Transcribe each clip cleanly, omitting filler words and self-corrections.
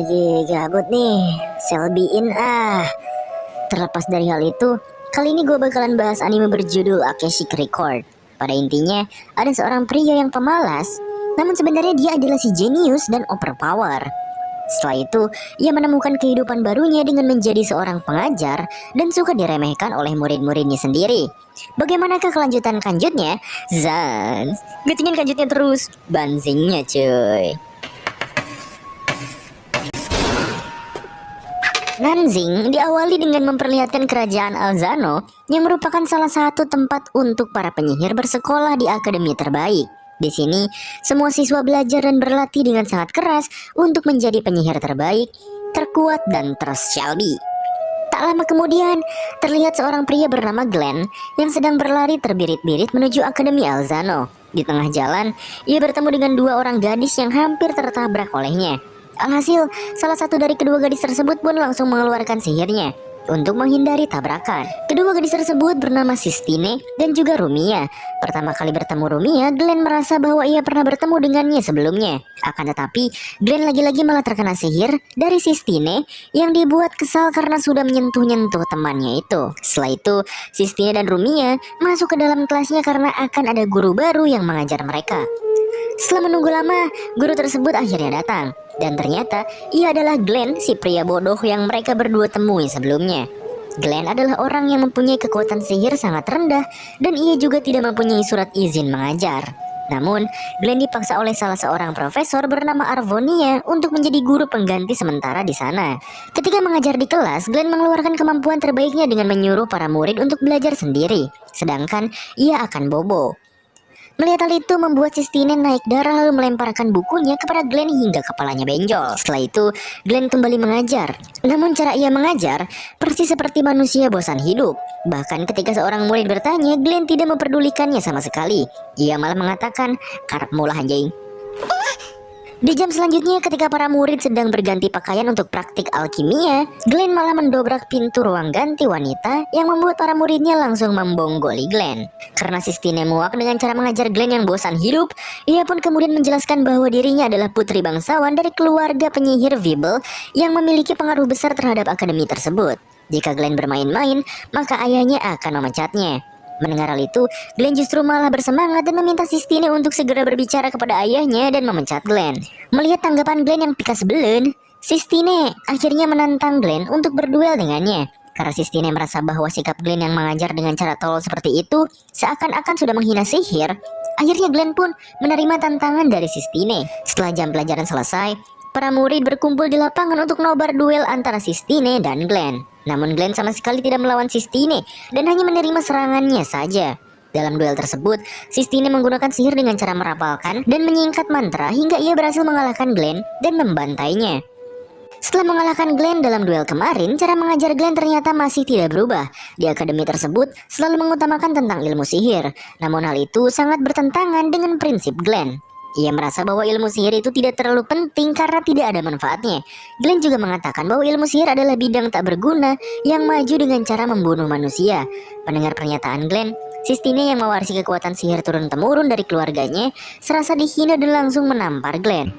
lagi gabut nih, Selby-in ah. Terlepas dari hal itu, kali ini gue bakalan bahas anime berjudul Akashic Record. Pada intinya, ada seorang pria yang pemalas, namun sebenarnya dia adalah si jenius dan overpower. Setelah itu, ia menemukan kehidupan barunya dengan menjadi seorang pengajar dan suka diremehkan oleh murid-muridnya sendiri. Bagaimanakah kelanjutan kanjutnya? Zans, gatungin kanjutnya terus, banzingnya cuy. Nanzing diawali dengan memperlihatkan kerajaan Alzano yang merupakan salah satu tempat untuk para penyihir bersekolah di akademi terbaik. Di sini, semua siswa belajar dan berlatih dengan sangat keras untuk menjadi penyihir terbaik, terkuat, dan terus Shelby. Tak lama kemudian, terlihat seorang pria bernama Glenn yang sedang berlari terbirit-birit menuju akademi Alzano. Di tengah jalan, ia bertemu dengan dua orang gadis yang hampir tertabrak olehnya. Alhasil, salah satu dari kedua gadis tersebut pun langsung mengeluarkan sihirnya untuk menghindari tabrakan. Kedua gadis tersebut bernama Sistine dan juga Rumia. Pertama kali bertemu Rumia, Glenn merasa bahwa ia pernah bertemu dengannya sebelumnya. Akan tetapi, Glenn lagi-lagi malah terkena sihir dari Sistine yang dibuat kesal karena sudah menyentuh-nyentuh temannya itu. Setelah itu, Sistine dan Rumia masuk ke dalam kelasnya karena akan ada guru baru yang mengajar mereka. Setelah menunggu lama, guru tersebut akhirnya datang. Dan ternyata ia adalah Glenn, si pria bodoh yang mereka berdua temui sebelumnya. Glenn adalah orang yang mempunyai kekuatan sihir sangat rendah dan ia juga tidak mempunyai surat izin mengajar. Namun, Glenn dipaksa oleh salah seorang profesor bernama Arvonia untuk menjadi guru pengganti sementara di sana. Ketika mengajar di kelas, Glenn mengeluarkan kemampuan terbaiknya dengan menyuruh para murid untuk belajar sendiri, sedangkan ia akan bobo. Melihat hal itu membuat Sistine naik darah lalu melemparkan bukunya kepada Glenn hingga kepalanya benjol. Setelah itu, Glenn kembali mengajar. Namun cara ia mengajar persis seperti manusia bosan hidup. Bahkan ketika seorang murid bertanya, Glenn tidak memperdulikannya sama sekali. Ia malah mengatakan, "Karepmu lah anjing." Di jam selanjutnya ketika para murid sedang berganti pakaian untuk praktik alkimia, Glenn malah mendobrak pintu ruang ganti wanita yang membuat para muridnya langsung membonggoli Glenn. Karena Sistine muak dengan cara mengajar Glenn yang bosan hidup, ia pun kemudian menjelaskan bahwa dirinya adalah putri bangsawan dari keluarga penyihir Vibel yang memiliki pengaruh besar terhadap akademi tersebut. Jika Glenn bermain-main, maka ayahnya akan memecatnya. Mendengar hal itu, Glenn justru malah bersemangat dan meminta Sistine untuk segera berbicara kepada ayahnya dan memecat Glenn. Melihat tanggapan Glenn yang pikas belen, Sistine akhirnya menantang Glenn untuk berduel dengannya. Karena Sistine merasa bahwa sikap Glenn yang mengajar dengan cara tolol seperti itu seakan-akan sudah menghina sihir, akhirnya Glenn pun menerima tantangan dari Sistine. Setelah jam pelajaran selesai, para murid berkumpul di lapangan untuk nobar duel antara Sistine dan Glenn. Namun Glenn sama sekali tidak melawan Sistine dan hanya menerima serangannya saja. Dalam duel tersebut, Sistine menggunakan sihir dengan cara merapalkan dan menyingkat mantra hingga ia berhasil mengalahkan Glenn dan membantainya. Setelah mengalahkan Glenn dalam duel kemarin, cara mengajar Glenn ternyata masih tidak berubah. Di akademi tersebut selalu mengutamakan tentang ilmu sihir. Namun hal itu sangat bertentangan dengan prinsip Glenn. Ia merasa bahwa ilmu sihir itu tidak terlalu penting karena tidak ada manfaatnya. Glenn juga mengatakan bahwa ilmu sihir adalah bidang tak berguna yang maju dengan cara membunuh manusia. Mendengar pernyataan Glenn, Sistine yang mewarisi kekuatan sihir turun-temurun dari keluarganya serasa dihina dan langsung menampar Glenn.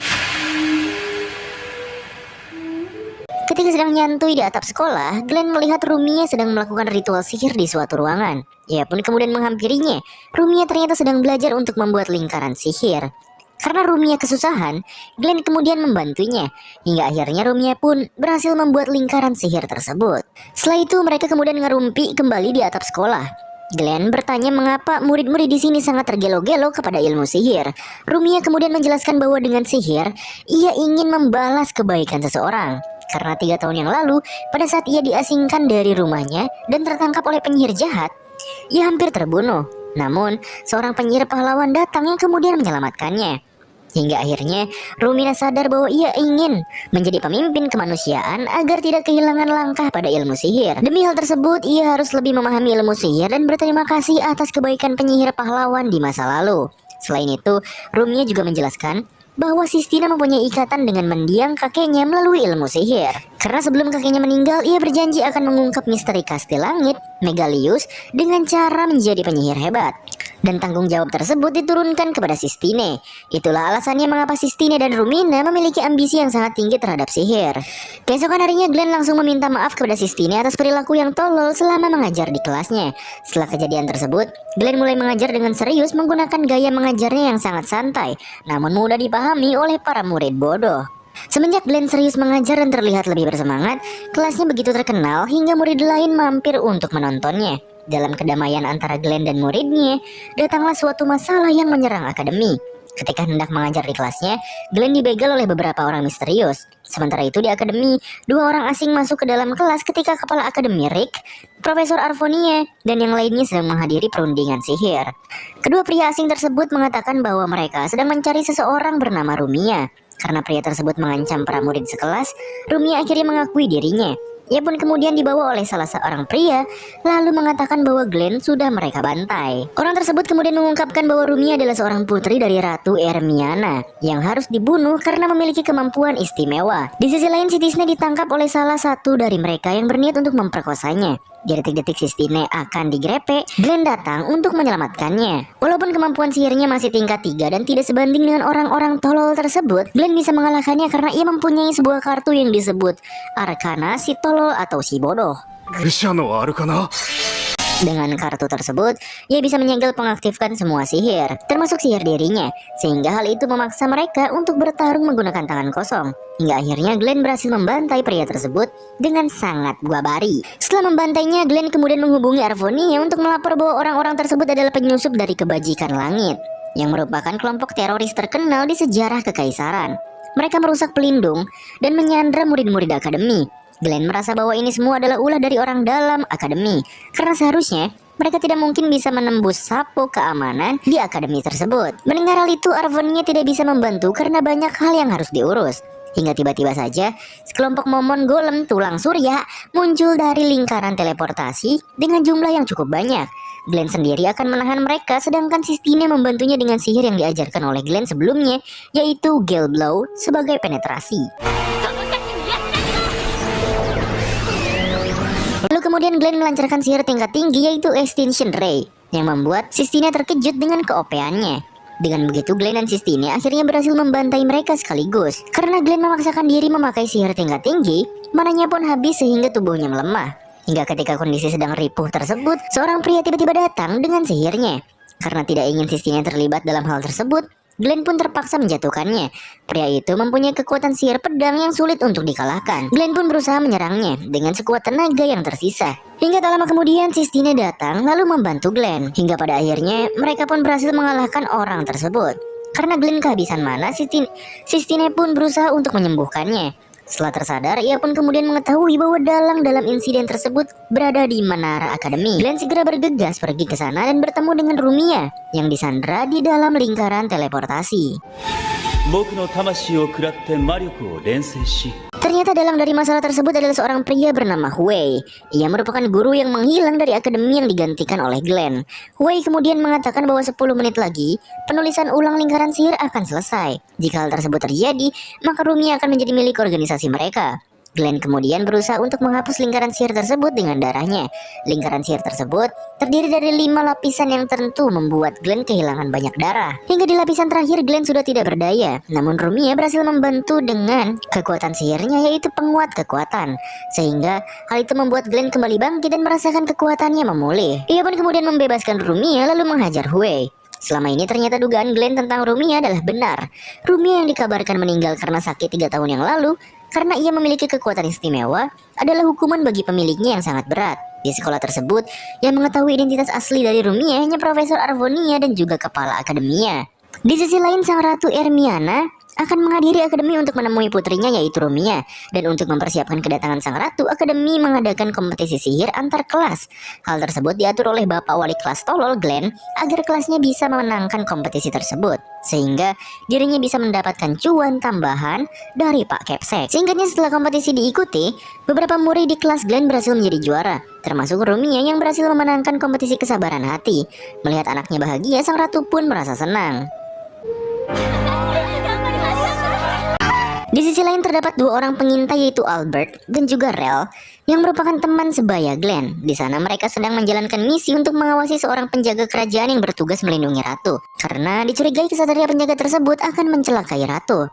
Ketika sedang nyantui di atap sekolah, Glenn melihat Rumia sedang melakukan ritual sihir di suatu ruangan. Ia pun kemudian menghampirinya. Rumia ternyata sedang belajar untuk membuat lingkaran sihir. Karena Rumia kesusahan, Glenn kemudian membantunya. Hingga akhirnya Rumia pun berhasil membuat lingkaran sihir tersebut. Setelah itu mereka kemudian ngerumpi kembali di atap sekolah. Glenn bertanya mengapa murid-murid di sini sangat tergelo-gelo kepada ilmu sihir. Rumia kemudian menjelaskan bahwa dengan sihir, ia ingin membalas kebaikan seseorang. Karena 3 tahun yang lalu, pada saat ia diasingkan dari rumahnya dan tertangkap oleh penyihir jahat, ia hampir terbunuh. Namun, seorang penyihir pahlawan datang yang kemudian menyelamatkannya. Hingga akhirnya Rumina sadar bahwa ia ingin menjadi pemimpin kemanusiaan agar tidak kehilangan langkah pada ilmu sihir. Demi hal tersebut, ia harus lebih memahami ilmu sihir dan berterima kasih atas kebaikan penyihir pahlawan di masa lalu. Selain itu, Rumia juga menjelaskan bahwa Sistine mempunyai ikatan dengan mendiang kakeknya melalui ilmu sihir. Karena sebelum kakeknya meninggal, ia berjanji akan mengungkap misteri Kastil Langit, Megalius, dengan cara menjadi penyihir hebat. Dan tanggung jawab tersebut diturunkan kepada Sistine. Itulah alasannya mengapa Sistine dan Rumina memiliki ambisi yang sangat tinggi terhadap sihir. Keesokan harinya Glenn langsung meminta maaf kepada Sistine atas perilaku yang tolol selama mengajar di kelasnya. Setelah kejadian tersebut, Glenn mulai mengajar dengan serius menggunakan gaya mengajarnya yang sangat santai, namun mudah dipahami oleh para murid bodoh. Semenjak Glenn serius mengajar dan terlihat lebih bersemangat, kelasnya begitu terkenal hingga murid lain mampir untuk menontonnya. Dalam kedamaian antara Glenn dan muridnya, datanglah suatu masalah yang menyerang akademi. Ketika hendak mengajar di kelasnya, Glenn dibegal oleh beberapa orang misterius. Sementara itu di akademi, dua orang asing masuk ke dalam kelas ketika kepala akademi Rick, Profesor Arvonia, dan yang lainnya sedang menghadiri perundingan sihir. Kedua pria asing tersebut mengatakan bahwa mereka sedang mencari seseorang bernama Rumia. Karena pria tersebut mengancam para murid sekelas, Rumia akhirnya mengakui dirinya. Ia pun kemudian dibawa oleh salah seorang pria, lalu mengatakan bahwa Glenn sudah mereka bantai. Orang tersebut kemudian mengungkapkan bahwa Rumia adalah seorang putri dari Ratu Ermiana yang harus dibunuh karena memiliki kemampuan istimewa. Di sisi lain, Sistine ditangkap oleh salah satu dari mereka yang berniat untuk memperkosanya. Di detik-detik Sistine akan digrepe, Glenn datang untuk menyelamatkannya. Walaupun kemampuan sihirnya masih tingkat 3 dan tidak sebanding dengan orang-orang tolol tersebut, Glenn bisa mengalahkannya karena ia mempunyai sebuah kartu yang disebut Arkana si tolol atau si bodoh. Dengan kartu tersebut, ia bisa menyegel pengaktifkan semua sihir, termasuk sihir dirinya, sehingga hal itu memaksa mereka untuk bertarung menggunakan tangan kosong. Hingga akhirnya Glenn berhasil membantai pria tersebut dengan sangat guabari. Setelah membantainya, Glenn kemudian menghubungi Arvonia untuk melapor bahwa orang-orang tersebut adalah penyusup dari Kebajikan Langit, yang merupakan kelompok teroris terkenal di sejarah kekaisaran. Mereka merusak pelindung dan menyandra murid-murid akademi. Glenn merasa bahwa ini semua adalah ulah dari orang dalam akademi, karena seharusnya mereka tidak mungkin bisa menembus sapu keamanan di akademi tersebut. Mendengar hal itu, Arvonia tidak bisa membantu karena banyak hal yang harus diurus. Hingga tiba-tiba saja, sekelompok momon golem tulang surya muncul dari lingkaran teleportasi dengan jumlah yang cukup banyak. Glenn sendiri akan menahan mereka, sedangkan Sistine membantunya dengan sihir yang diajarkan oleh Glenn sebelumnya, yaitu Gale Blow sebagai penetrasi. Lalu kemudian Glenn melancarkan sihir tingkat tinggi yaitu Extinction Ray, yang membuat Sistine terkejut dengan keOP-annya. Dengan begitu Glenn dan Sistine akhirnya berhasil membantai mereka sekaligus. Karena Glenn memaksakan diri memakai sihir tingkat tinggi, mananya pun habis sehingga tubuhnya melemah. Hingga ketika kondisi sedang ripuh tersebut, seorang pria tiba-tiba datang dengan sihirnya. Karena tidak ingin Sistine terlibat dalam hal tersebut, Glenn pun terpaksa menjatuhkannya. Pria itu mempunyai kekuatan sihir pedang yang sulit untuk dikalahkan. Glenn pun berusaha menyerangnya dengan sekuat tenaga yang tersisa. Hingga tak lama kemudian Sistine datang lalu membantu Glenn. Hingga pada akhirnya mereka pun berhasil mengalahkan orang tersebut. Karena Glenn kehabisan mana, Sistine pun berusaha untuk menyembuhkannya. Setelah tersadar, ia pun kemudian mengetahui bahwa dalang dalam insiden tersebut berada di Menara Akademi. Glenn segera bergegas pergi ke sana dan bertemu dengan Rumia yang disandra di dalam lingkaran teleportasi. Ternyata dalang dari masalah tersebut adalah seorang pria bernama Huey. Ia merupakan guru yang menghilang dari akademi yang digantikan oleh Glenn. Huey kemudian mengatakan bahwa 10 menit lagi penulisan ulang lingkaran sihir akan selesai. Jika hal tersebut terjadi, maka Rumia akan menjadi milik organisasi mereka. Glenn kemudian berusaha untuk menghapus lingkaran sihir tersebut dengan darahnya. Lingkaran sihir tersebut terdiri dari 5 lapisan yang tentu membuat Glenn kehilangan banyak darah. Hingga di lapisan terakhir Glenn sudah tidak berdaya. Namun Rumia berhasil membantu dengan kekuatan sihirnya, yaitu penguat kekuatan. Sehingga hal itu membuat Glenn kembali bangkit dan merasakan kekuatannya memulih. Ia pun kemudian membebaskan Rumia lalu menghajar Huey. Selama ini ternyata dugaan Glenn tentang Rumia adalah benar. Rumia yang dikabarkan meninggal karena sakit 3 tahun yang lalu karena ia memiliki kekuatan istimewa adalah hukuman bagi pemiliknya yang sangat berat. Di sekolah tersebut, yang mengetahui identitas asli dari Rumia hanya Profesor Arvonia dan juga kepala akademia. Di sisi lain, sang Ratu Ermiana akan menghadiri akademi untuk menemui putrinya yaitu Rumia. Dan untuk mempersiapkan kedatangan sang ratu, akademi mengadakan kompetisi sihir antar kelas. Hal tersebut diatur oleh bapak wali kelas tolol Glenn agar kelasnya bisa memenangkan kompetisi tersebut, sehingga dirinya bisa mendapatkan cuan tambahan dari Pak Kepsek. Singkatnya, setelah kompetisi diikuti, beberapa murid di kelas Glenn berhasil menjadi juara, termasuk Rumia yang berhasil memenangkan kompetisi kesabaran hati. Melihat anaknya bahagia, sang ratu pun merasa senang. Di sisi lain terdapat dua orang pengintai yaitu Albert dan juga Rel yang merupakan teman sebaya Glenn. Di sana mereka sedang menjalankan misi untuk mengawasi seorang penjaga kerajaan yang bertugas melindungi ratu. Karena dicurigai kesatria penjaga tersebut akan mencelakai ratu.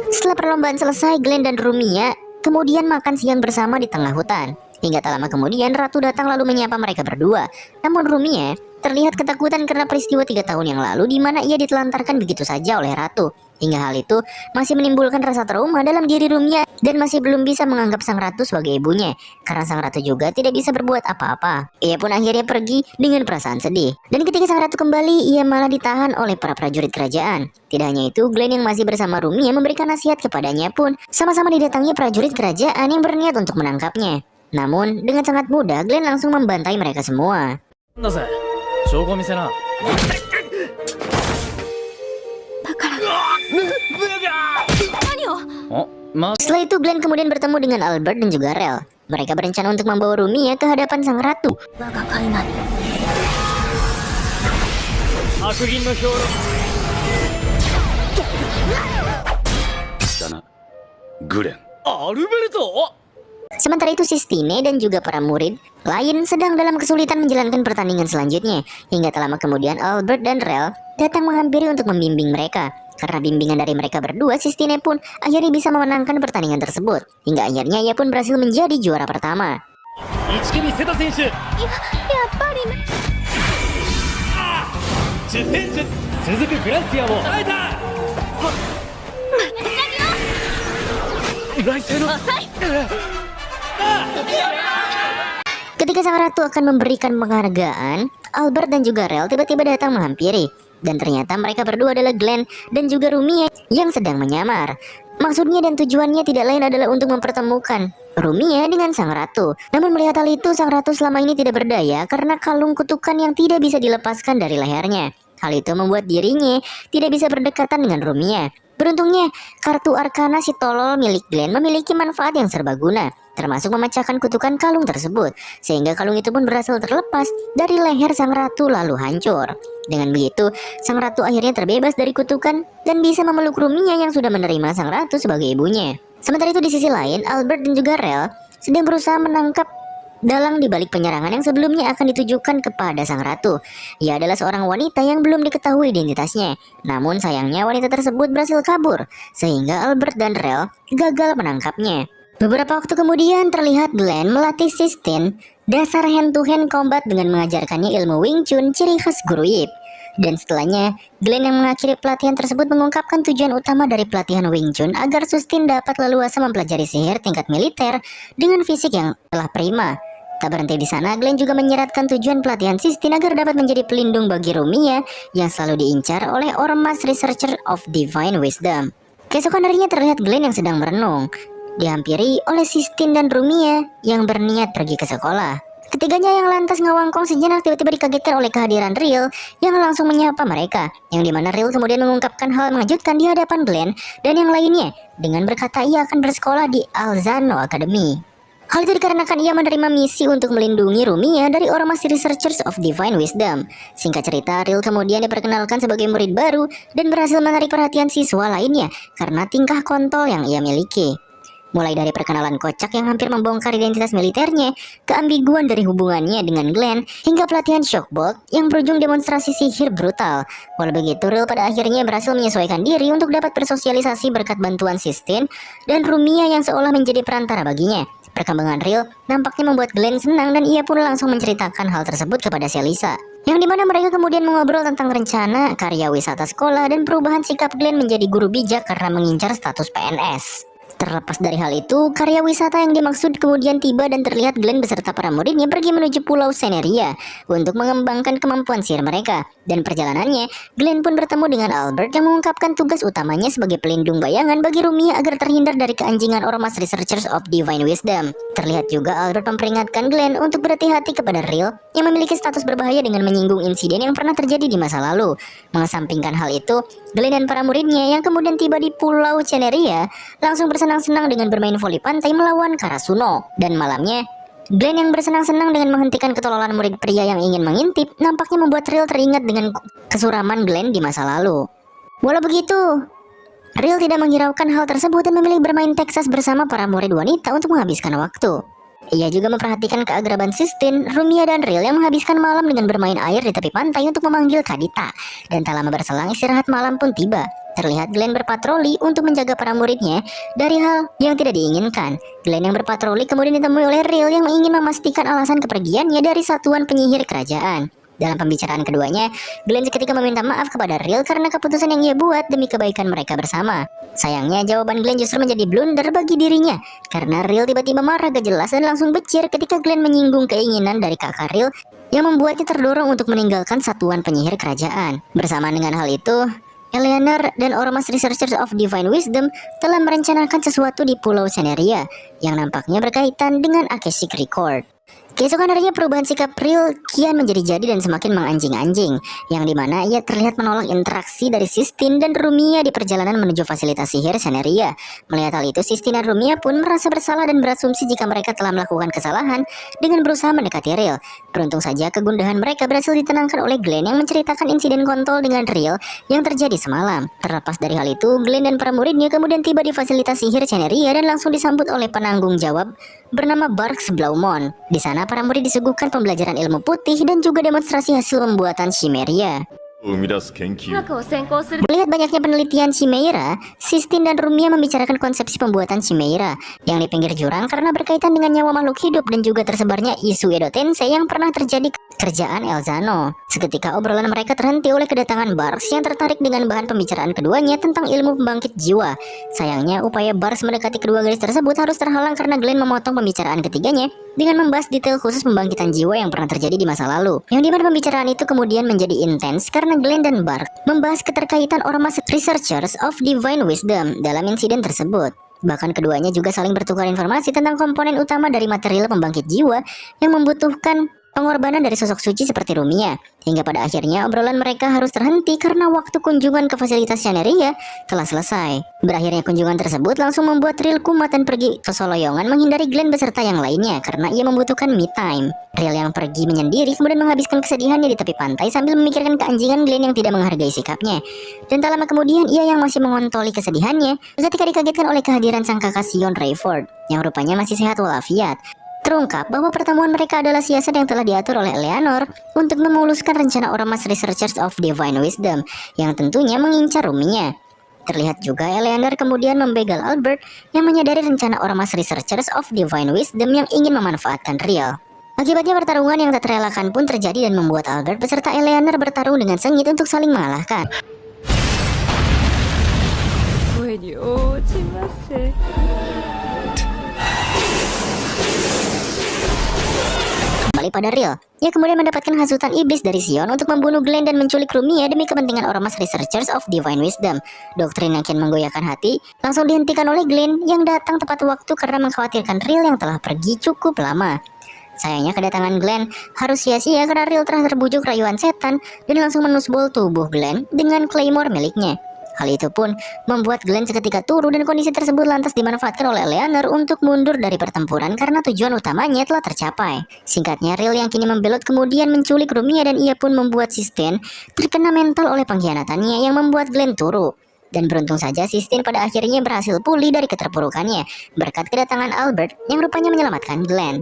Setelah perlombaan selesai, Glenn dan Rumia kemudian makan siang bersama di tengah hutan. Hingga tak lama kemudian ratu datang lalu menyapa mereka berdua. Namun Rumia terlihat ketakutan karena peristiwa 3 tahun yang lalu di mana ia ditelantarkan begitu saja oleh ratu. Hingga hal itu masih menimbulkan rasa trauma dalam diri Rumia dan masih belum bisa menganggap sang ratu sebagai ibunya. Karena sang ratu juga tidak bisa berbuat apa-apa. Ia pun akhirnya pergi dengan perasaan sedih. Dan ketika sang ratu kembali, ia malah ditahan oleh para prajurit kerajaan. Tidak hanya itu, Glenn yang masih bersama Rumia memberikan nasihat kepadanya pun sama-sama didatangi prajurit kerajaan yang berniat untuk menangkapnya. Namun dengan sangat mudah Glenn langsung membantai mereka semua. Setelah itu Glenn kemudian bertemu dengan Albert dan juga Rel. Mereka berencana untuk membawa Rumia ke hadapan sang ratu. Sementara itu Sistine dan juga para murid lain sedang dalam kesulitan menjalankan pertandingan selanjutnya. Hingga tak lama kemudian Albert dan Rel datang menghampiri untuk membimbing mereka. Karena bimbingan dari mereka berdua, Sistine pun akhirnya bisa memenangkan pertandingan tersebut. Hingga akhirnya ia pun berhasil menjadi juara pertama. Ketika sang ratu akan memberikan penghargaan, Albert dan juga Rel tiba-tiba datang menghampiri. Dan ternyata mereka berdua adalah Glenn dan juga Rumia yang sedang menyamar. Maksudnya dan tujuannya tidak lain adalah untuk mempertemukan Rumia dengan sang ratu. Namun melihat hal itu, sang ratu selama ini tidak berdaya karena kalung kutukan yang tidak bisa dilepaskan dari lehernya. Hal itu membuat dirinya tidak bisa berdekatan dengan Rumia. Beruntungnya, kartu arkana si tolol milik Glenn memiliki manfaat yang serbaguna, termasuk memecahkan kutukan kalung tersebut, sehingga kalung itu pun berhasil terlepas dari leher sang ratu lalu hancur. Dengan begitu, sang ratu akhirnya terbebas dari kutukan dan bisa memeluk Rumia yang sudah menerima sang ratu sebagai ibunya. Sementara itu di sisi lain, Albert dan juga Rel sedang berusaha menangkap dalang di balik penyerangan yang sebelumnya akan ditujukan kepada sang ratu. Ia adalah seorang wanita yang belum diketahui identitasnya. Namun sayangnya wanita tersebut berhasil kabur, sehingga Albert dan Rel gagal menangkapnya. Beberapa waktu kemudian terlihat Glenn melatih Sistine dasar hand-to-hand combat dengan mengajarkannya ilmu Wing Chun ciri khas guru Yip. Dan setelahnya, Glenn yang mengakhiri pelatihan tersebut mengungkapkan tujuan utama dari pelatihan Wing Chun agar Sistine dapat leluasa mempelajari sihir tingkat militer dengan fisik yang telah prima. Tak berhenti di sana, Glenn juga menyeratkan tujuan pelatihan Sistine agar dapat menjadi pelindung bagi Rumia yang selalu diincar oleh Ormas Researcher of Divine Wisdom. Keesokan harinya terlihat Glenn yang sedang merenung, dihampiri oleh Sistine dan Rumia yang berniat pergi ke sekolah. Ketiganya yang lantas ngawangkong sejenak tiba-tiba dikagetkan oleh kehadiran Ril yang langsung menyapa mereka, yang dimana Ril kemudian mengungkapkan hal mengejutkan di hadapan Glenn dan yang lainnya dengan berkata ia akan bersekolah di Alzano Academy. Hal itu dikarenakan ia menerima misi untuk melindungi Rumia dari Ormas Researchers of Divine Wisdom. Singkat cerita, Ril kemudian diperkenalkan sebagai murid baru dan berhasil menarik perhatian siswa lainnya karena tingkah kontol yang ia miliki. Mulai dari perkenalan kocak yang hampir membongkar identitas militernya, keambiguan dari hubungannya dengan Glenn, hingga pelatihan shockbolt yang berujung demonstrasi sihir brutal. Walau begitu, Ril pada akhirnya berhasil menyesuaikan diri untuk dapat bersosialisasi berkat bantuan Sistine dan Rumia yang seolah menjadi perantara baginya. Perkembangan Ril nampaknya membuat Glenn senang dan ia pun langsung menceritakan hal tersebut kepada Selisa. Yang dimana mereka kemudian mengobrol tentang rencana, karya wisata sekolah, dan perubahan sikap Glenn menjadi guru bijak karena mengincar status PNS. Terlepas dari hal itu, karya wisata yang dimaksud kemudian tiba dan terlihat Glenn beserta para muridnya pergi menuju Pulau Seneria untuk mengembangkan kemampuan sihir mereka. Dan perjalanannya, Glenn pun bertemu dengan Albert yang mengungkapkan tugas utamanya sebagai pelindung bayangan bagi Rumia agar terhindar dari keanjingan Ormas Researchers of Divine Wisdom. Terlihat juga Albert memperingatkan Glenn untuk berhati-hati kepada Ril yang memiliki status berbahaya dengan menyinggung insiden yang pernah terjadi di masa lalu. Mengesampingkan hal itu, Glenn dan para muridnya yang kemudian tiba di Pulau Ceneria langsung bersenang-senang dengan bermain voli pantai melawan Karasuno. Dan malamnya, Glenn yang bersenang-senang dengan menghentikan ketololan murid pria yang ingin mengintip nampaknya membuat Ril teringat dengan kesuraman Glenn di masa lalu. Walau begitu, Real tidak menghiraukan hal tersebut dan memilih bermain Texas bersama para murid wanita untuk menghabiskan waktu. Ia juga memperhatikan keagraban Sistine, Rumia, dan Real yang menghabiskan malam dengan bermain air di tepi pantai untuk memanggil Kadita. Dan tak lama berselang istirahat malam pun tiba. Terlihat Glenn berpatroli untuk menjaga para muridnya dari hal yang tidak diinginkan. Glenn yang berpatroli kemudian ditemui oleh Real yang ingin memastikan alasan kepergiannya dari satuan penyihir kerajaan. Dalam pembicaraan keduanya, Glenn seketika meminta maaf kepada Real karena keputusan yang ia buat demi kebaikan mereka bersama. Sayangnya, jawaban Glenn justru menjadi blunder bagi dirinya, karena Real tiba-tiba marah gak jelas dan langsung becir ketika Glenn menyinggung keinginan dari kakak Real yang membuatnya terdorong untuk meninggalkan satuan penyihir kerajaan. Bersamaan dengan hal itu, Eleanor dan Ormas Researchers of Divine Wisdom telah merencanakan sesuatu di Pulau Ceneria yang nampaknya berkaitan dengan Akashic Record. Keesokan harinya perubahan sikap Real kian menjadi jadi dan semakin menganjing-anjing, yang dimana ia terlihat menolak interaksi dari Sistine dan Rumia di perjalanan menuju fasilitas sihir Ceneria. Melihat hal itu, Sistine dan Rumia pun merasa bersalah dan berasumsi jika mereka telah melakukan kesalahan dengan berusaha mendekati Real. Beruntung saja kegundahan mereka berhasil ditenangkan oleh Glenn yang menceritakan insiden kontol dengan Real yang terjadi semalam. Terlepas dari hal itu, Glenn dan para muridnya kemudian tiba di fasilitas sihir Ceneria dan langsung disambut oleh penanggung jawab bernama Barks Blaumont. Di sana para murid disuguhkan pembelajaran ilmu putih dan juga demonstrasi hasil pembuatan Chimeria. Melihat banyaknya penelitian Chimeira, Sistine dan Rumia membicarakan konsepsi pembuatan Chimeira yang di pinggir jurang karena berkaitan dengan nyawa makhluk hidup dan juga tersebarnya isu Edo Tensei yang pernah terjadi kerjaan Elzano. Seketika obrolan mereka terhenti oleh kedatangan Barks yang tertarik dengan bahan pembicaraan keduanya tentang ilmu pembangkit jiwa. Sayangnya, upaya Barks mendekati kedua gadis tersebut harus terhalang karena Glenn memotong pembicaraan ketiganya dengan membahas detail khusus pembangkitan jiwa yang pernah terjadi di masa lalu. Yang dimana pembicaraan itu kemudian menjadi intens karena Glenn dan Barks membahas keterkaitan Ormas Researchers of Divine Wisdom dalam insiden tersebut. Bahkan keduanya juga saling bertukar informasi tentang komponen utama dari material pembangkit jiwa yang membutuhkan pengorbanan dari sosok suci seperti Rumia. Hingga pada akhirnya obrolan mereka harus terhenti karena waktu kunjungan ke fasilitas Ceneria telah selesai. Berakhirnya kunjungan tersebut langsung membuat Real kumat dan pergi ke Soloyongan menghindari Glenn beserta yang lainnya karena ia membutuhkan me time. Real yang pergi menyendiri kemudian menghabiskan kesedihannya di tepi pantai sambil memikirkan keanjingan Glenn yang tidak menghargai sikapnya. Dan tak lama kemudian ia yang masih mengontoli kesedihannya ketika dikagetkan oleh kehadiran sang kakak Sion Rayford yang rupanya masih sehat walafiat. Terungkap bahwa pertemuan mereka adalah siasat yang telah diatur oleh Eleanor untuk memuluskan rencana Ormas Researchers of Divine Wisdom yang tentunya mengincar Rumia. Terlihat juga Eleanor kemudian membegal Albert yang menyadari rencana Ormas Researchers of Divine Wisdom yang ingin memanfaatkan Real. Akibatnya pertarungan yang tak terelakkan pun terjadi dan membuat Albert beserta Eleanor bertarung dengan sengit untuk saling mengalahkan. Kembali pada Real, ia kemudian mendapatkan hasutan iblis dari Sion untuk membunuh Glenn dan menculik Rumia demi kepentingan Ormas Researchers of Divine Wisdom. Doktrin yang kian menggoyahkan hati langsung dihentikan oleh Glenn yang datang tepat waktu karena mengkhawatirkan Real yang telah pergi cukup lama. Sayangnya kedatangan Glenn harus sia-sia karena Real telah terbujuk rayuan setan dan langsung menusbol tubuh Glenn dengan claymore miliknya. Hal itu pun membuat Glenn seketika turun dan kondisi tersebut lantas dimanfaatkan oleh Eleanor untuk mundur dari pertempuran karena tujuan utamanya telah tercapai. Singkatnya, Real yang kini membelot kemudian menculik Rumia dan ia pun membuat Sistine terkena mental oleh pengkhianatannya yang membuat Glenn turu. Dan beruntung saja Sistine pada akhirnya berhasil pulih dari keterpurukannya berkat kedatangan Albert yang rupanya menyelamatkan Glenn.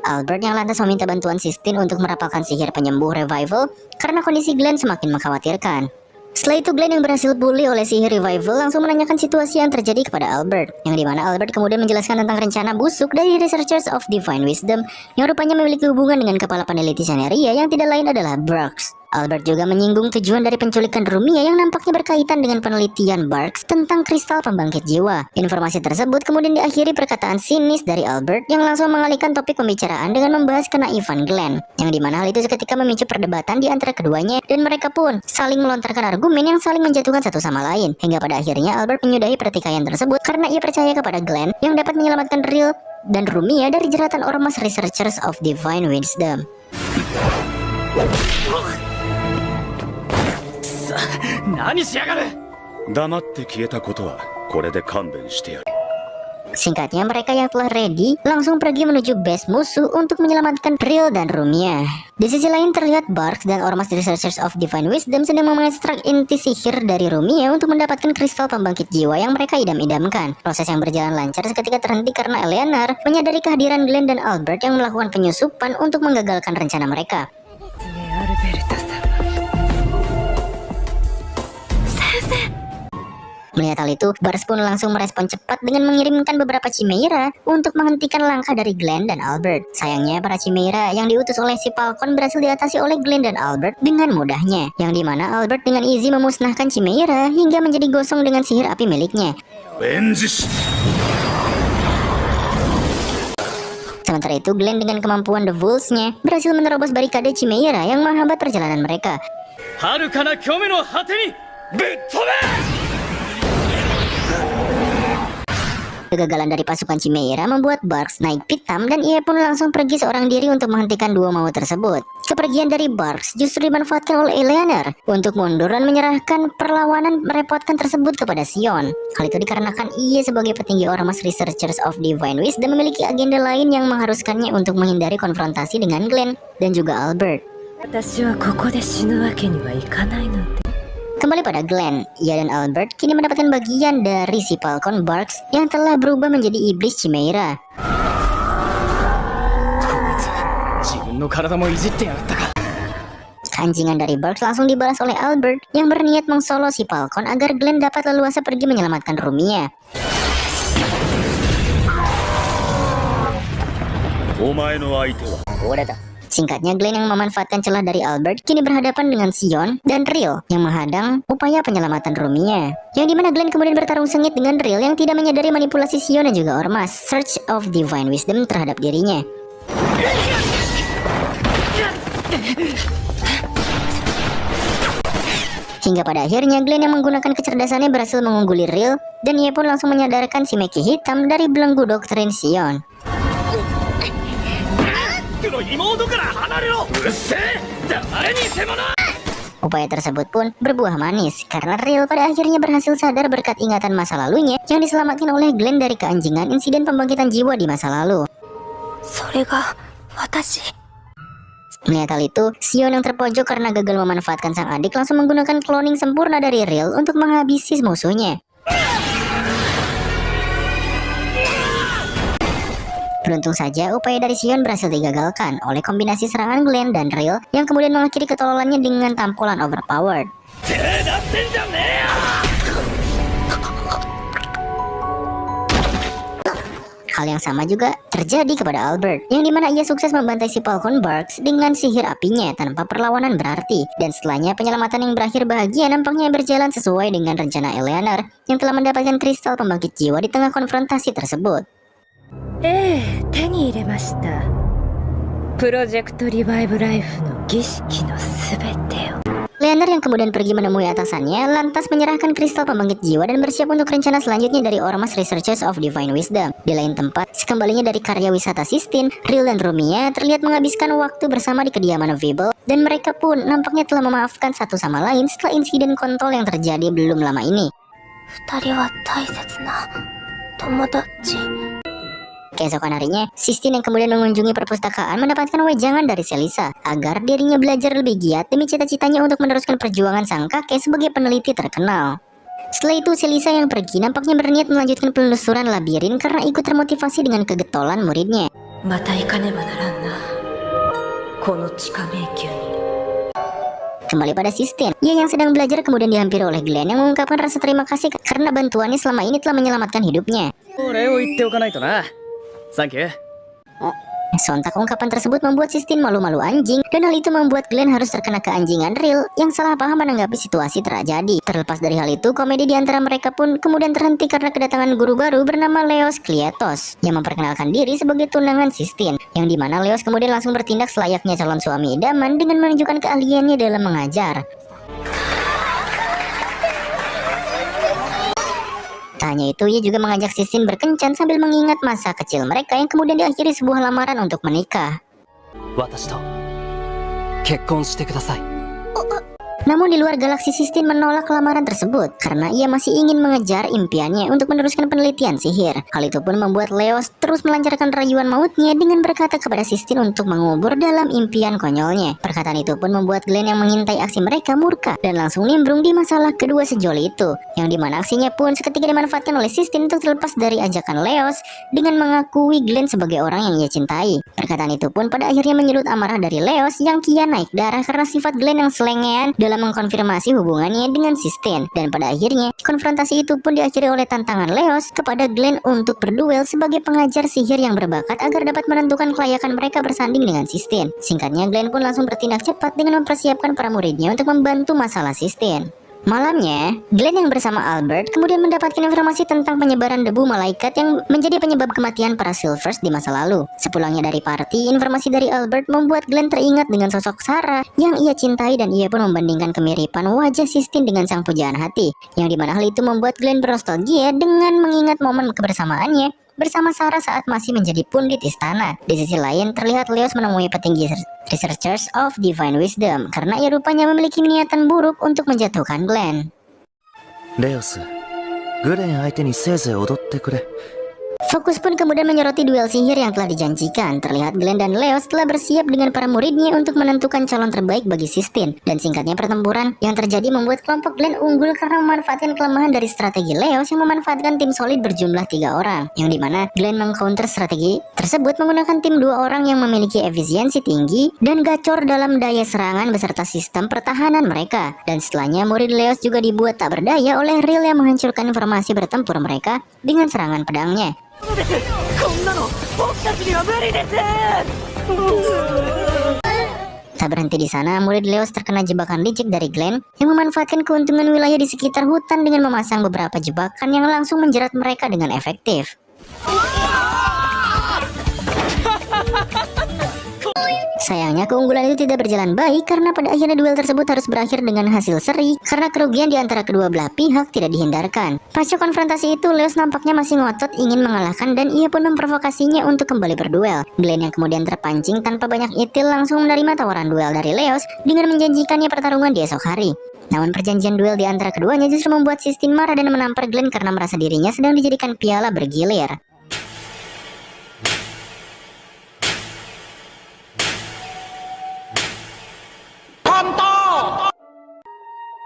Albert yang lantas meminta bantuan Sistine untuk merapalkan sihir penyembuh revival karena kondisi Glenn semakin mengkhawatirkan. Setelah itu Glenn yang berhasil pulih oleh sihir revival langsung menanyakan situasi yang terjadi kepada Albert, yang dimana Albert kemudian menjelaskan tentang rencana busuk dari Researchers of Divine Wisdom yang rupanya memiliki hubungan dengan kepala peneliti Ceneria yang tidak lain adalah Barks. Albert juga menyinggung tujuan dari penculikan Rumia yang nampaknya berkaitan dengan penelitian Barks tentang kristal pembangkit jiwa. Informasi tersebut kemudian diakhiri perkataan sinis dari Albert yang langsung mengalihkan topik pembicaraan dengan membahas kenaifan Glenn, yang dimana hal itu seketika memicu perdebatan di antara keduanya dan mereka pun saling melontarkan argumen yang saling menjatuhkan satu sama lain, hingga pada akhirnya Albert menyudahi pertikaian tersebut karena ia percaya kepada Glenn yang dapat menyelamatkan Real dan Rumia dari jeratan Ormas Researchers of Divine Wisdom. 何しやがる。黙って消えたことはこれで勘弁してやる。Singkatnya, mereka yang telah ready langsung pergi menuju base musuh untuk menyelamatkan Riel dan Rumia. Di sisi lain terlihat Barks dan ormas Researchers of Divine Wisdom sedang mengekstrak inti sihir dari Rumia untuk mendapatkan kristal pembangkit jiwa yang mereka idam-idamkan. Proses yang berjalan lancar seketika terhenti karena Eleanor menyadari kehadiran Glenn dan Albert yang melakukan penyusupan untuk menggagalkan rencana mereka. Melihat hal itu, Bars pun langsung merespon cepat dengan mengirimkan beberapa Chimera untuk menghentikan langkah dari Glenn dan Albert. Sayangnya, para Chimera yang diutus oleh si Falcon berhasil diatasi oleh Glenn dan Albert dengan mudahnya, yang dimana Albert dengan easy memusnahkan Chimera hingga menjadi gosong dengan sihir api miliknya. Sementara itu, Glenn dengan kemampuan The Wolves-nya berhasil menerobos barikade Chimera yang menghambat perjalanan mereka. Kegagalan dari pasukan Chimera membuat Barks naik pitam dan ia pun langsung pergi seorang diri untuk menghentikan dua maut tersebut. Kepergian dari Barks justru dimanfaatkan oleh Eleanor untuk mundur dan menyerahkan perlawanan merepotkan tersebut kepada Sion. Hal itu dikarenakan ia sebagai petinggi ormas Researchers of Divine Wisdom memiliki agenda lain yang mengharuskannya untuk menghindari konfrontasi dengan Glenn dan juga Albert. Kembali pada Glenn, ia dan Albert kini mendapatkan bagian dari si Falcon Barks yang telah berubah menjadi iblis Chimera. Keanjingan dari Barks langsung dibalas oleh Albert yang berniat mengsolo si Falcon agar Glenn dapat leluasa pergi menyelamatkan Rumia. Singkatnya, Glenn yang memanfaatkan celah dari Albert kini berhadapan dengan Sion dan Riel yang menghadang upaya penyelamatan Rumia. Yang dimana Glenn kemudian bertarung sengit dengan Riel yang tidak menyadari manipulasi Sion dan juga ormas Search of Divine Wisdom terhadap dirinya. Hingga pada akhirnya Glenn yang menggunakan kecerdasannya berhasil mengungguli Riel dan ia pun langsung menyadarkan si Meki hitam dari belenggu doktrin Sion. Upaya tersebut pun berbuah manis karena Riel pada akhirnya berhasil sadar berkat ingatan masa lalunya yang diselamatkan oleh Glenn dari keanjingan insiden pembangkitan jiwa di masa lalu. Melihat hal itu, Sion yang terpojok karena gagal memanfaatkan sang adik langsung menggunakan cloning sempurna dari Riel untuk menghabisi musuhnya. Beruntung saja upaya dari Sion berhasil digagalkan oleh kombinasi serangan Glenn dan Riel yang kemudian mengakhiri ketololannya dengan tampolan overpowered. Hal yang sama juga terjadi kepada Albert, yang dimana ia sukses membantai si Falcon Barks dengan sihir apinya tanpa perlawanan berarti. Dan setelahnya penyelamatan yang berakhir bahagia nampaknya berjalan sesuai dengan rencana Eleanor yang telah mendapatkan kristal pembangkit jiwa di tengah konfrontasi tersebut. 手に入れました。プロジェクトリバイブライフの儀式のすべてを。Leonard yang kemudian pergi menemui atasannya lantas menyerahkan kristal pembangkit jiwa dan bersiap untuk rencana selanjutnya dari ormas Researchers of Divine Wisdom. Di lain tempat, sekembalinya dari karya wisata Sistine, Riel dan Rumia terlihat menghabiskan waktu bersama di kediaman Vibel dan mereka pun nampaknya telah memaafkan satu sama lain setelah insiden kontol yang terjadi belum lama ini. Keesokan harinya, Sistine yang kemudian mengunjungi perpustakaan mendapatkan wejangan dari Selisa agar dirinya belajar lebih giat demi cita-citanya untuk meneruskan perjuangan sang kakek sebagai peneliti terkenal. Setelah itu, Selisa yang pergi nampaknya berniat melanjutkan penelusuran labirin karena ikut termotivasi dengan kegetolan muridnya. Kembali pada Sistine, ia yang sedang belajar kemudian dihampiri oleh Glenn yang mengungkapkan rasa terima kasih karena bantuannya selama ini telah menyelamatkan hidupnya. Sontak ungkapan tersebut membuat Sistine malu-malu anjing, dan hal itu membuat Glenn harus terkena keanjingan Riel yang salah paham menanggapi situasi terjadi. Terlepas dari hal itu, komedi di antara mereka pun kemudian terhenti karena kedatangan guru baru bernama Leos Kleatos yang memperkenalkan diri sebagai tunangan Sistine, yang dimana Leos kemudian langsung bertindak selayaknya calon suami idaman dengan menunjukkan keahliannya dalam mengajar. Tak hanya itu, ia juga mengajak Sistine berkencan sambil mengingat masa kecil mereka yang kemudian diakhiri sebuah lamaran untuk menikah. Namun di luar galaksi, Sistine menolak lamaran tersebut karena ia masih ingin mengejar impiannya untuk meneruskan penelitian sihir. Hal itu pun membuat Leos terus melancarkan rayuan mautnya dengan berkata kepada Sistine untuk mengubur dalam impian konyolnya. Perkataan itu pun membuat Glenn yang mengintai aksi mereka murka dan langsung nimbrung di masalah kedua sejoli itu, yang dimana aksinya pun seketika dimanfaatkan oleh Sistine untuk terlepas dari ajakan Leos dengan mengakui Glenn sebagai orang yang ia cintai. Perkataan itu pun pada akhirnya menyulut amarah dari Leos yang kian naik darah karena sifat Glenn yang selengean dalam mengkonfirmasi hubungannya dengan Sistine. Dan pada akhirnya konfrontasi itu pun diakhiri oleh tantangan Leos kepada Glenn untuk berduel sebagai pengajar sihir yang berbakat agar dapat menentukan kelayakan mereka bersanding dengan Sistine. Singkatnya, Glenn pun langsung bertindak cepat dengan mempersiapkan para muridnya untuk membantu masalah Sistine. Malamnya, Glenn yang bersama Albert kemudian mendapatkan informasi tentang penyebaran debu malaikat yang menjadi penyebab kematian para Silvers di masa lalu. Sepulangnya dari party, informasi dari Albert membuat Glenn teringat dengan sosok Sarah yang ia cintai dan ia pun membandingkan kemiripan wajah Sistine dengan sang pujaan hati, yang dimana hal itu membuat Glenn bernostalgia dengan mengingat momen kebersamaannya bersama Sarah saat masih menjadi pundit istana. Di sisi lain, terlihat Leos menemui petinggi Researchers of Divine Wisdom karena ia rupanya memiliki niatan buruk untuk menjatuhkan Glenn. Leos, グレン相手にせいぜい踊ってくれ。 Fokus pun kemudian menyoroti duel sihir yang telah dijanjikan. Terlihat Glenn dan Leos telah bersiap dengan para muridnya untuk menentukan calon terbaik bagi Sistine. Dan singkatnya, pertempuran yang terjadi membuat kelompok Glenn unggul karena memanfaatkan kelemahan dari strategi Leos yang memanfaatkan tim solid berjumlah 3 orang. Yang dimana Glenn mengcounter strategi tersebut menggunakan tim 2 orang yang memiliki efisiensi tinggi dan gacor dalam daya serangan beserta sistem pertahanan mereka. Dan setelahnya, murid Leos juga dibuat tak berdaya oleh Rill yang menghancurkan informasi bertempur mereka dengan serangan pedangnya. Tak berhenti di sana, murid Leos terkena jebakan licik dari Glenn yang memanfaatkan keuntungan wilayah di sekitar hutan dengan memasang beberapa jebakan yang langsung menjerat mereka dengan efektif. Sayangnya keunggulan itu tidak berjalan baik karena pada akhirnya duel tersebut harus berakhir dengan hasil seri karena kerugian di antara kedua belah pihak tidak dihindarkan. Pasca konfrontasi itu, Leos nampaknya masih ngotot ingin mengalahkan dan ia pun memprovokasinya untuk kembali berduel. Glenn yang kemudian terpancing tanpa banyak itil langsung menerima tawaran duel dari Leos dengan menjanjikannya pertarungan di esok hari. Namun perjanjian duel di antara keduanya justru membuat Sistine marah dan menampar Glenn karena merasa dirinya sedang dijadikan piala bergilir.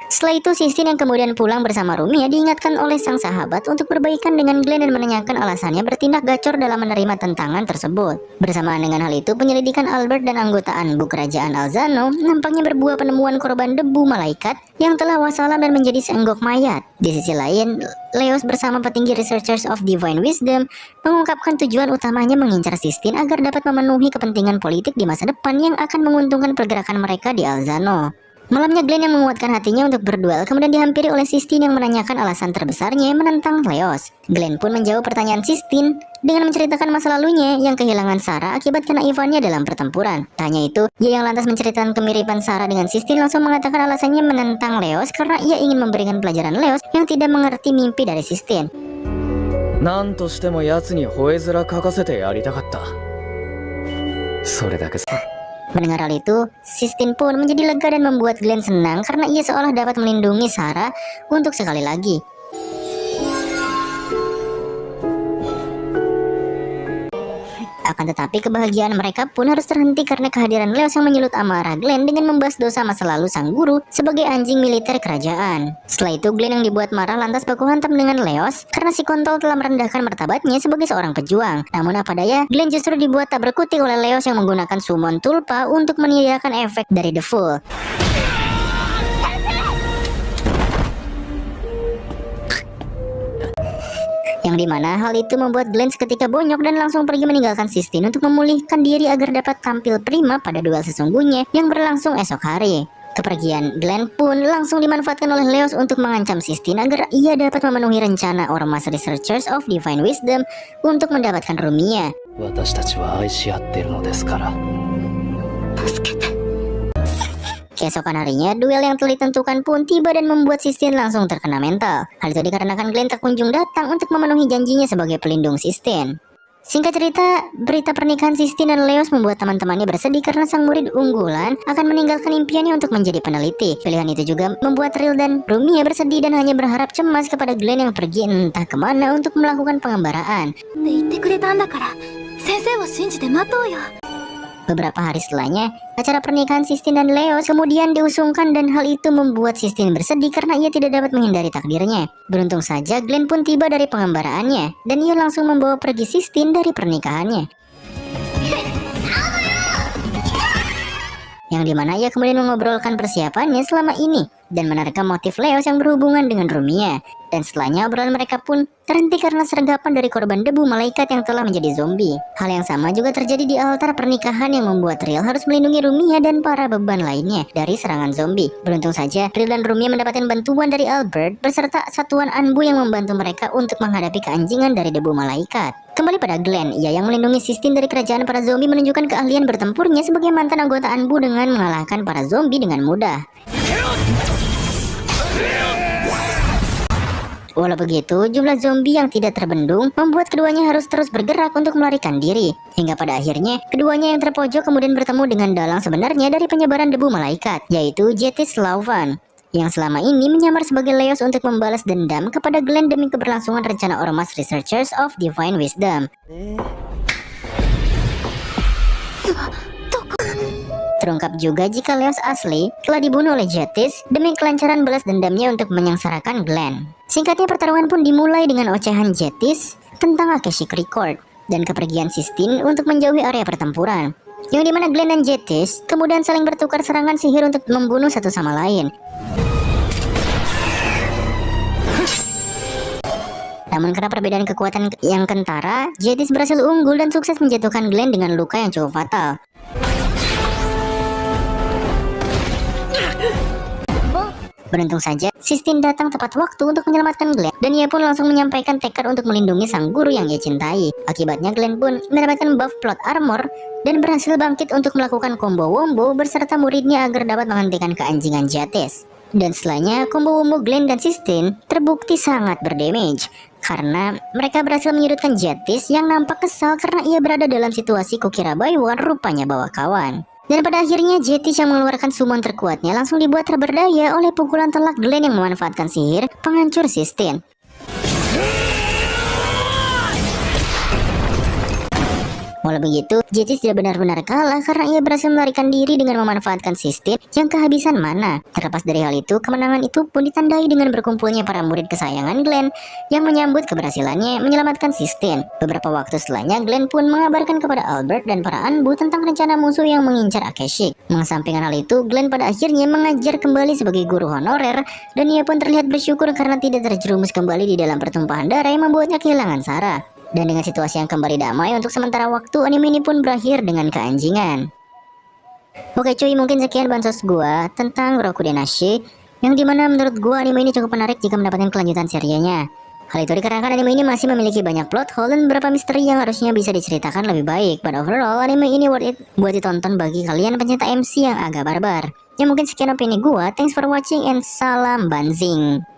Setelah itu, Sistine yang kemudian pulang bersama Rumia diingatkan oleh sang sahabat untuk berbaikan dengan Glenn dan menanyakan alasannya bertindak gacor dalam menerima tentangan tersebut. Bersamaan dengan hal itu, penyelidikan Albert dan anggota Anbu Kerajaan Alzano nampaknya berbuah penemuan korban debu malaikat yang telah wassalam dan menjadi seenggok mayat. Di sisi lain, Leos bersama petinggi Researchers of Divine Wisdom mengungkapkan tujuan utamanya mengincar Sistine agar dapat memenuhi kepentingan politik di masa depan yang akan menguntungkan pergerakan mereka di Alzano. Malamnya, Glenn yang menguatkan hatinya untuk berduel kemudian dihampiri oleh Sistine yang menanyakan alasan terbesarnya menentang Leos. Glenn pun menjawab pertanyaan Sistine dengan menceritakan masa lalunya yang kehilangan Sarah akibat kenaifannya dalam pertempuran. Tak hanya itu, ia yang lantas menceritakan kemiripan Sarah dengan Sistine langsung mengatakan alasannya menentang Leos karena ia ingin memberikan pelajaran Leos yang tidak mengerti mimpi dari Sistine. なんとしても奴に吠え面かかせてやりたかった。それだけさ。 Mendengar hal itu, Sistine pun menjadi lega dan membuat Glenn senang karena ia seolah dapat melindungi Sarah untuk sekali lagi. Akan tetapi kebahagiaan mereka pun harus terhenti karena kehadiran Leos yang menyulut amarah Glenn dengan membahas dosa masa lalu sang guru sebagai anjing militer kerajaan. Setelah itu, Glenn yang dibuat marah lantas baku hantam dengan Leos karena si kontol telah merendahkan martabatnya sebagai seorang pejuang. Namun apa daya, Glenn justru dibuat tak berkutik oleh Leos yang menggunakan summon tulpa untuk menyediakan efek dari The Fool. Yang dimana hal itu membuat Glenn seketika bonyok dan langsung pergi meninggalkan Sistine untuk memulihkan diri agar dapat tampil prima pada duel sesungguhnya yang berlangsung esok hari. Kepergian Glenn pun langsung dimanfaatkan oleh Leos untuk mengancam Sistine agar ia dapat memenuhi rencana Ormas Researchers of Divine Wisdom untuk mendapatkan Rumia. 私たちは愛し合ってるのですから。 Keesokan harinya, duel yang telah ditentukan pun tiba dan membuat Sistine langsung terkena mental. Hal itu dikarenakan Glenn tak kunjung datang untuk memenuhi janjinya sebagai pelindung Sistine. Singkat cerita, berita pernikahan Sistine dan Leos membuat teman-temannya bersedih karena sang murid unggulan akan meninggalkan impiannya untuk menjadi peneliti. Pilihan itu juga membuat Ril dan Rumia bersedih dan hanya berharap cemas kepada Glenn yang pergi entah kemana untuk melakukan pengembaraan. Beberapa hari setelahnya, acara pernikahan Sistine dan Leos kemudian diusungkan dan hal itu membuat Sistine bersedih karena ia tidak dapat menghindari takdirnya. Beruntung saja Glenn pun tiba dari pengembaraannya dan ia langsung membawa pergi Sistine dari pernikahannya. Yang dimana ia kemudian mengobrolkan persiapannya selama ini dan menerka motif Leos yang berhubungan dengan Rumia. Dan setelahnya obrolan mereka pun terhenti karena sergapan dari korban debu malaikat yang telah menjadi zombie. Hal yang sama juga terjadi di altar pernikahan yang membuat Ril harus melindungi Rumia dan para beban lainnya dari serangan zombie. Beruntung saja Ril dan Rumia mendapatkan bantuan dari Albert beserta satuan Anbu yang membantu mereka untuk menghadapi keanjingan dari debu malaikat. Kembali pada Glenn, ia yang melindungi Sistine dari kerajaan para zombie menunjukkan keahlian bertempurnya sebagai mantan anggota Anbu dengan mengalahkan para zombie dengan mudah. Walau begitu, jumlah zombie yang tidak terbendung membuat keduanya harus terus bergerak untuk melarikan diri. Hingga pada akhirnya, keduanya yang terpojok kemudian bertemu dengan dalang sebenarnya dari penyebaran debu malaikat, yaitu Jetis Lauvan, yang selama ini menyamar sebagai Leos untuk membalas dendam kepada Glenn demi keberlangsungan rencana Ormas Researchers of Divine Wisdom. Terungkap juga jika Leos asli telah dibunuh oleh Jetis demi kelancaran balas dendamnya untuk menyengsarakan Glenn. Singkatnya, pertarungan pun dimulai dengan ocehan Jetis tentang Akashic Record dan kepergian Sistine untuk menjauhi area pertempuran, yang dimana Glenn dan Jetis kemudian saling bertukar serangan sihir untuk membunuh satu sama lain. Namun karena perbedaan kekuatan yang kentara, Jetis berhasil unggul dan sukses menjatuhkan Glenn dengan luka yang cukup fatal. Beruntung saja, Sistine datang tepat waktu untuk menyelamatkan Glenn dan ia pun langsung menyampaikan tekad untuk melindungi sang guru yang ia cintai. Akibatnya Glenn pun mendapatkan buff plot armor dan berhasil bangkit untuk melakukan combo wombo beserta muridnya agar dapat menghentikan keanjingan Jetis. Dan setelahnya, combo wombo Glenn dan Sistine terbukti sangat berdamage karena mereka berhasil menyudutkan Jetis yang nampak kesal karena ia berada dalam situasi kukira Baiwan rupanya bawa kawan. Dan pada akhirnya Jetis yang mengeluarkan summon terkuatnya langsung dibuat terberdaya oleh pukulan telak Glenn yang memanfaatkan sihir penghancur Sistine. Walau begitu, Jetis tidak benar-benar kalah karena ia berhasil melarikan diri dengan memanfaatkan Sistine yang kehabisan mana. Terlepas dari hal itu, kemenangan itu pun ditandai dengan berkumpulnya para murid kesayangan Glenn yang menyambut keberhasilannya menyelamatkan Sistine. Beberapa waktu setelahnya, Glenn pun mengabarkan kepada Albert dan para Anbu tentang rencana musuh yang mengincar Akashic. Mengesampingkan hal itu, Glenn pada akhirnya mengajar kembali sebagai guru honorer dan ia pun terlihat bersyukur karena tidak terjerumus kembali di dalam pertumpahan darah yang membuatnya kehilangan Sarah. Dan dengan situasi yang kembali damai untuk sementara waktu, anime ini pun berakhir dengan keanjingan. Oke cuy, mungkin sekian bansos gua tentang Rokudenashi, yang dimana menurut gua anime ini cukup menarik jika mendapatkan kelanjutan serianya. Hal itu dikarenakan anime ini masih memiliki banyak plot hole dan beberapa misteri yang harusnya bisa diceritakan lebih baik. But overall, anime ini worth it buat ditonton bagi kalian pencinta MC yang agak barbar. Ya mungkin sekian opini gua, thanks for watching and salam banzing.